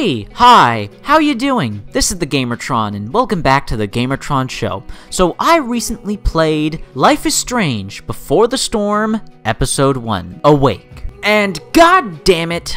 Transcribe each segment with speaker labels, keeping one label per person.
Speaker 1: Hey, hi, how you doing? This is the Gamertron, and welcome back to the Gamertron Show. So I recently played Life is Strange Before the Storm, Episode 1, Awake. And god damn it,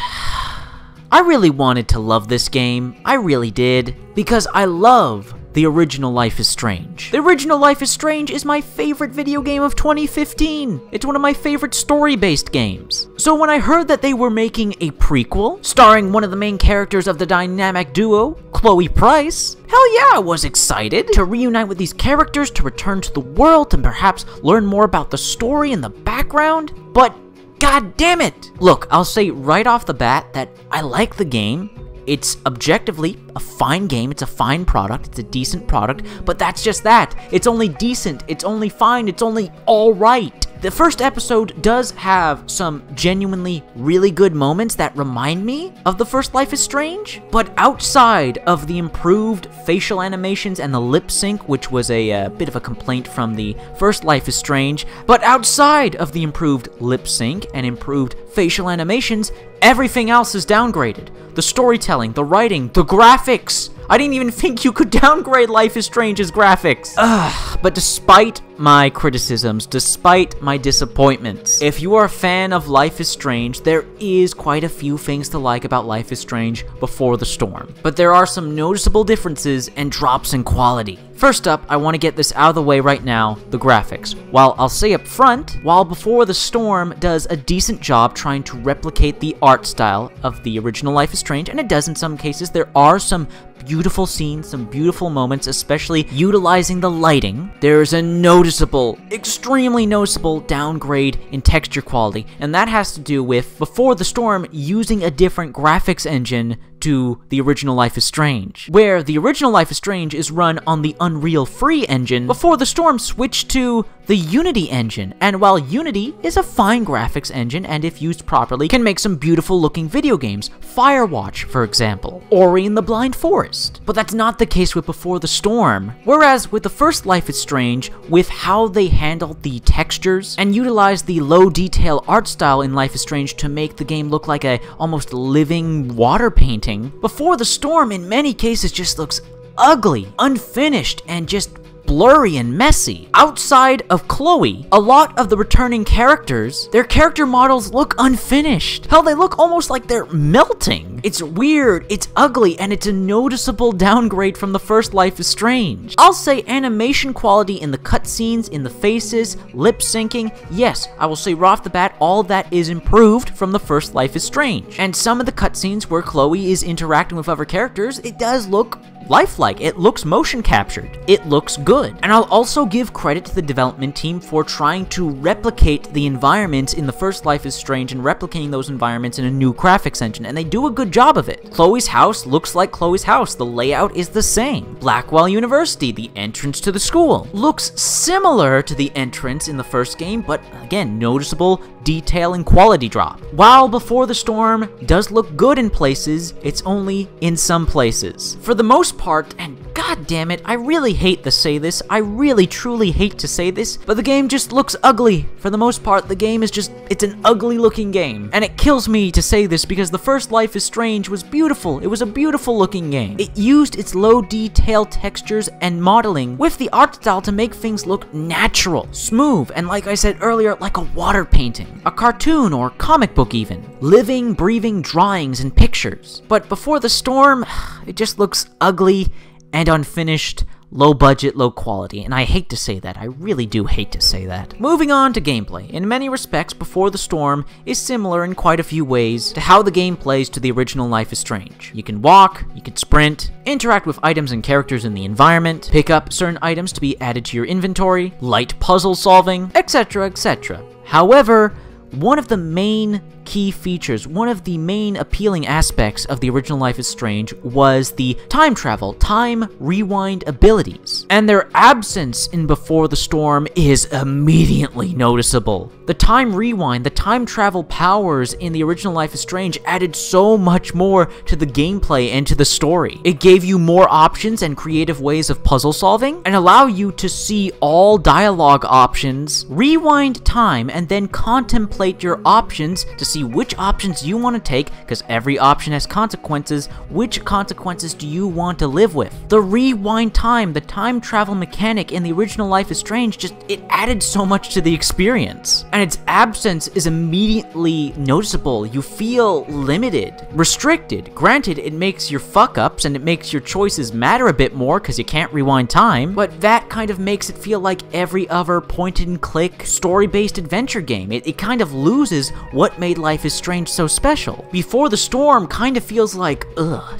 Speaker 1: I really wanted to love this game, I really did, because I love the original Life is Strange. The original Life is Strange is my favorite video game of 2015. It's one of my favorite story-based games. So when I heard that they were making a prequel, starring one of the main characters of the dynamic duo, Chloe Price, hell yeah, I was excited to reunite with these characters, to return to the world, and perhaps learn more about the story and the background, but god damn it! Look, I'll say right off the bat that I like the game. It's objectively a fine game, it's a fine product, it's a decent product, but that's just that. It's only decent, it's only fine, it's only alright. The first episode does have some genuinely really good moments that remind me of the first Life is Strange, but outside of the improved facial animations and the lip sync, which was a bit of a complaint from the first Life is Strange, but outside of the improved lip sync and improved facial animations, everything else is downgraded. The storytelling, the writing, the graphics. I didn't even think you could downgrade Life is Strange's graphics. But despite my criticisms, despite my disappointments, if you are a fan of Life is Strange, there is quite a few things to like about Life is Strange Before the Storm. But there are some noticeable differences and drops in quality. First up, I want to get this out of the way right now, the graphics. While I'll say up front, while Before the Storm does a decent job trying to replicate the art style of the original Life is Strange, and it does in some cases, there are some beautiful scenes, some beautiful moments, especially utilizing the lighting. There's a noticeable, extremely noticeable downgrade in texture quality, and that has to do with Before the Storm using a different graphics engine to the original Life is Strange. Where the original Life is Strange is run on the Unreal Free engine, Before the Storm switched to the Unity engine, and while Unity is a fine graphics engine and if used properly can make some beautiful looking video games, Firewatch for example, Ori and the Blind Forest. But that's not the case with Before the Storm. Whereas with the first Life is Strange, with how they handled the textures and utilized the low detail art style in Life is Strange to make the game look like a almost living water painting, Before the Storm in many cases just looks ugly, unfinished, and just blurry and messy. Outside of Chloe, a lot of the returning characters, their character models look unfinished. Hell, they look almost like they're melting. It's weird, it's ugly, and it's a noticeable downgrade from the first Life is Strange. I'll say animation quality in the cutscenes, in the faces, lip syncing, yes, I will say right off the bat, all that is improved from the first Life is Strange. And some of the cutscenes where Chloe is interacting with other characters, it does look lifelike. It looks motion captured. It looks good. And I'll also give credit to the development team for trying to replicate the environments in the first Life is Strange and replicating those environments in a new graphics engine, and they do a good job of it. Chloe's house looks like Chloe's house. The layout is the same. Blackwell University, the entrance to the school, looks similar to the entrance in the first game, but again, noticeable detail and quality drop. While Before the Storm does look good in places, it's only in some places. For the most part, and god damn it, I really hate to say this, I really truly hate to say this, but the game just looks ugly. For the most part, the game is just, it's an ugly looking game. And it kills me to say this because the first Life is Strange was beautiful. It was a beautiful looking game. It used its low detail textures and modeling with the art style to make things look natural, smooth, and like I said earlier, like a water painting, a cartoon or comic book even. Living, breathing drawings and pictures. But Before the Storm, it just looks ugly and unfinished, low budget, low quality, and I hate to say that, I really do hate to say that. Moving on to gameplay. In many respects, Before the Storm is similar in quite a few ways to how the game plays to the original Life is Strange. You can walk, you can sprint, interact with items and characters in the environment, pick up certain items to be added to your inventory, light puzzle solving, etc, etc. However, one of the main key features, one of the main appealing aspects of the original Life is Strange was the time travel, time rewind abilities. And their absence in Before the Storm is immediately noticeable. The time rewind, the time travel powers in the original Life is Strange added so much more to the gameplay and to the story. It gave you more options and creative ways of puzzle solving, and allow you to see all dialogue options, rewind time, and then contemplate your options to see see which options you want to take, because every option has consequences. Which consequences do you want to live with? The rewind time, the time travel mechanic in the original Life is Strange, it added so much to the experience. And its absence is immediately noticeable. You feel limited, restricted. Granted, it makes your fuck-ups and it makes your choices matter a bit more because you can't rewind time, but that kind of makes it feel like every other point-and-click, story-based adventure game. It kind of loses what made Life is Strange so special. Before the Storm kind of feels like,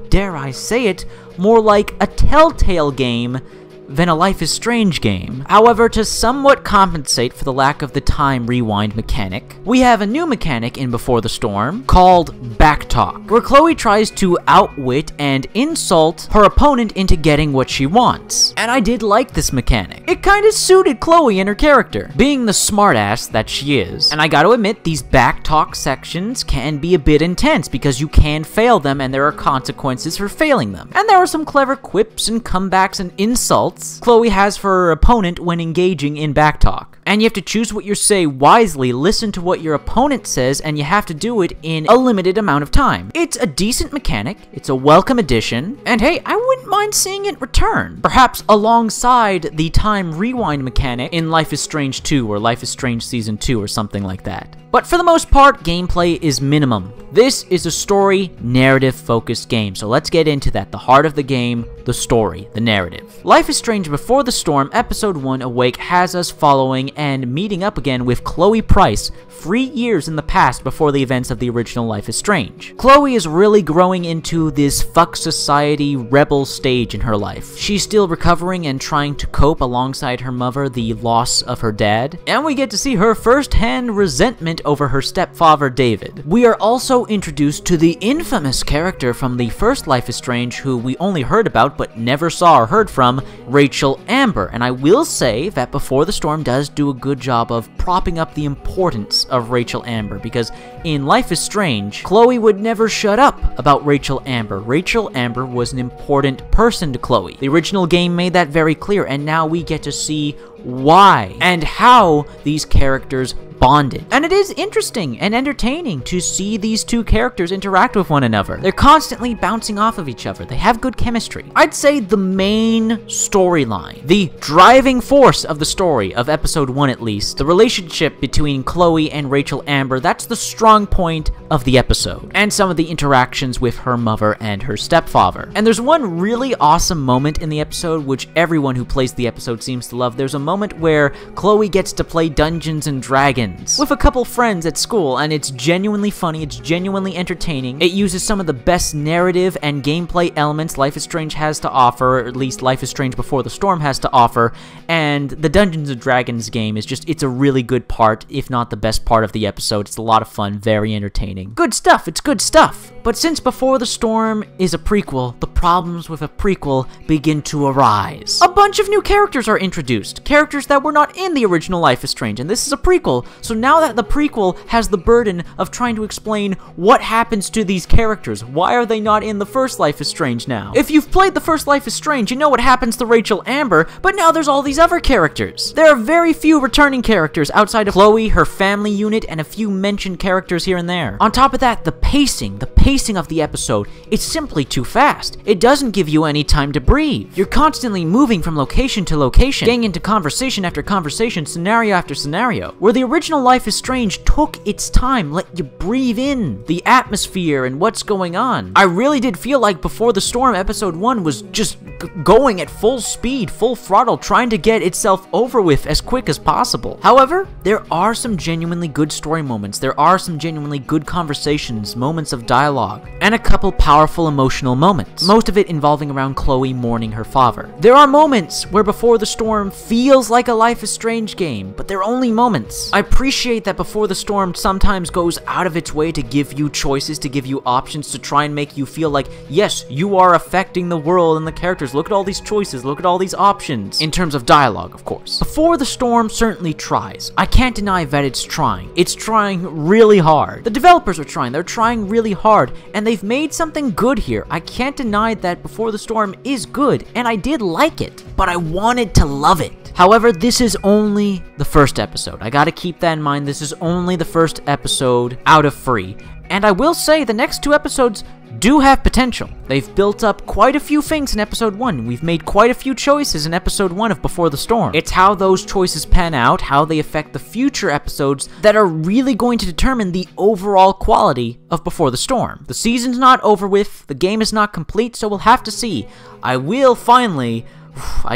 Speaker 1: dare I say it, more like a Telltale game than a Life is Strange game. However, to somewhat compensate for the lack of the time rewind mechanic, we have a new mechanic in Before the Storm called Backtalk, where Chloe tries to outwit and insult her opponent into getting what she wants. And I did like this mechanic. It kind of suited Chloe and her character, being the smartass that she is. And I gotta admit, these backtalk sections can be a bit intense because you can fail them and there are consequences for failing them. And there are some clever quips and comebacks and insults Chloe has for her opponent when engaging in backtalk. And you have to choose what you say wisely, listen to what your opponent says, and you have to do it in a limited amount of time. It's a decent mechanic, it's a welcome addition, and hey, I wouldn't mind seeing it return. Perhaps alongside the time rewind mechanic in Life is Strange 2 or Life is Strange Season 2 or something like that. But for the most part, gameplay is minimum. This is a story, narrative-focused game, so let's get into that. The heart of the game, the story, the narrative. Life is Strange Before the Storm, Episode 1, Awake, has us following and meeting up again with Chloe Price 3 years in the past before the events of the original Life is Strange. Chloe is really growing into this fuck society rebel stage in her life. She's still recovering and trying to cope alongside her mother, the loss of her dad, and we get to see her first-hand resentment over her stepfather, David. We are also introduced to the infamous character from the first Life is Strange who we only heard about but never saw or heard from, Rachel Amber. And I will say that Before the Storm does do a good job of propping up the importance of Rachel Amber, because in Life is Strange, Chloe would never shut up about Rachel Amber. Rachel Amber was an important person to Chloe. The original game made that very clear, and now we get to see why and how these characters bonded. And it is interesting and entertaining to see these two characters interact with one another. They're constantly bouncing off of each other. They have good chemistry. I'd say the main storyline, the driving force of the story of Episode 1 at least, the relationship between Chloe and Rachel Amber, that's the strong point of the episode. And some of the interactions with her mother and her stepfather. And there's one really awesome moment in the episode which everyone who plays the episode seems to love. There's a moment where Chloe gets to play Dungeons and Dragons with a couple friends at school, and it's genuinely funny, it's genuinely entertaining. It uses some of the best narrative and gameplay elements Life is Strange has to offer, or at least Life is Strange Before the Storm has to offer, and the Dungeons and Dragons game is it's a really good part, if not the best part of the episode. It's a lot of fun, very entertaining. Good stuff, it's good stuff. But since Before the Storm is a prequel, the problems with a prequel begin to arise. A bunch of new characters are introduced, characters that were not in the original Life is Strange, and this is a prequel, so now that the prequel has the burden of trying to explain what happens to these characters, why are they not in the first Life is Strange now? If you've played the first Life is Strange, you know what happens to Rachel Amber, but now there's all these other characters. There are very few returning characters outside of Chloe, her family unit, and a few mentioned characters here and there. On top of that, the pacing of the episode, it's simply too fast. It doesn't give you any time to breathe. You're constantly moving from location to location, getting into conversation after conversation, scenario after scenario, where the original Life is Strange took its time, let you breathe in the atmosphere and what's going on. I really did feel like Before the Storm Episode 1 was just going at full speed, full throttle, trying to get itself over with as quick as possible. However, there are some genuinely good story moments, there are some genuinely good conversations, moments of dialogue, and a couple powerful emotional moments, most of it involving around Chloe mourning her father. There are moments where Before the Storm feels like a Life is Strange game, but they're only moments. I appreciate that Before the Storm sometimes goes out of its way to give you choices, to give you options, to try and make you feel like, yes, you are affecting the world and the characters. Look at all these choices, look at all these options. In terms of dialogue, of course. Before the Storm certainly tries. I can't deny that it's trying. It's trying really hard. The developers are trying. They're trying really hard, and they've made something good here. I can't deny that Before the Storm is good, and I did like it, but I wanted to love it. However, this is only the first episode. I gotta keep that that in mind, this is only the first episode out of 3. And I will say the next 2 episodes do have potential. They've built up quite a few things in episode 1. We've made quite a few choices in episode 1 of Before the Storm. It's how those choices pan out, how they affect the future episodes, that are really going to determine the overall quality of Before the Storm. The season's not over with, the game is not complete, so we'll have to see. I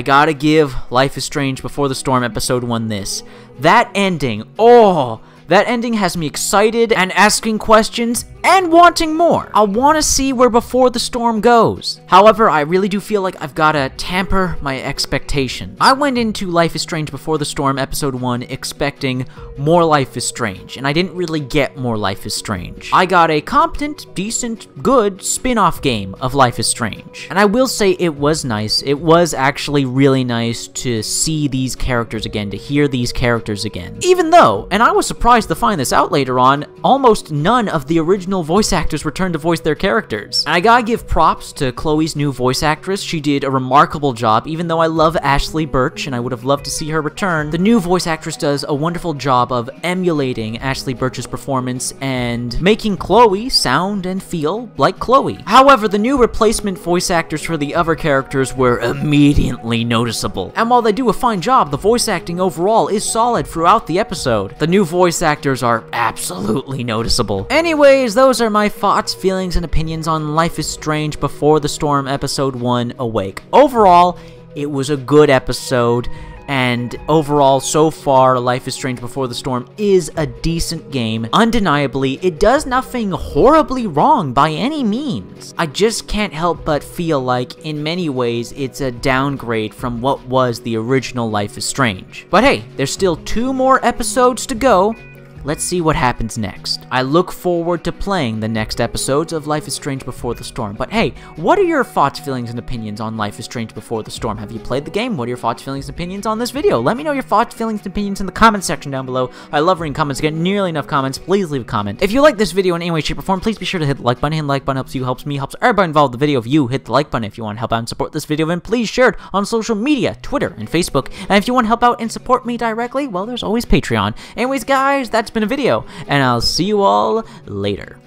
Speaker 1: gotta give Life is Strange Before the Storm episode 1 this. That ending, that ending has me excited and asking questions and wanting more. I want to see where Before the Storm goes. However, I really do feel like I've got to temper my expectations. I went into Life is Strange Before the Storm episode 1 expecting more Life is Strange, and I didn't really get more Life is Strange. I got a competent, decent, good spin-off game of Life is Strange. And I will say it was nice. It was actually really nice to see these characters again, to hear these characters again. Even though, and I was surprised to find this out later on, almost none of the original voice actors returned to voice their characters. And I gotta give props to Chloe's new voice actress. She did a remarkable job. Even though I love Ashley Birch and I would have loved to see her return, the new voice actress does a wonderful job of emulating Ashley Birch's performance and making Chloe sound and feel like Chloe. However, the new replacement voice actors for the other characters were immediately noticeable. And while they do a fine job, the voice acting overall is solid throughout the episode. The new voice actors are absolutely noticeable. Anyways, those are my thoughts, feelings, and opinions on Life is Strange Before the Storm Episode 1 Awake. Overall, it was a good episode, and overall, so far, Life is Strange Before the Storm is a decent game. Undeniably, it does nothing horribly wrong by any means. I just can't help but feel like, in many ways, it's a downgrade from what was the original Life is Strange. But hey, there's still 2 more episodes to go. Let's see what happens next. I look forward to playing the next episodes of Life is Strange Before the Storm. But hey, what are your thoughts, feelings, and opinions on Life is Strange Before the Storm? Have you played the game? What are your thoughts, feelings, and opinions on this video? Let me know your thoughts, feelings, and opinions in the comment section down below. I love reading comments. Get nearly enough comments. Please leave a comment. If you like this video in any way, shape, or form, please be sure to hit the like button. Hitting the like button helps you, helps me, helps everybody involved in the video. If you hit the like button if you want to help out and support this video, then please share it on social media, Twitter, and Facebook. And if you want to help out and support me directly, well, there's always Patreon. Anyways, guys, that's been a video, and I'll see you all later.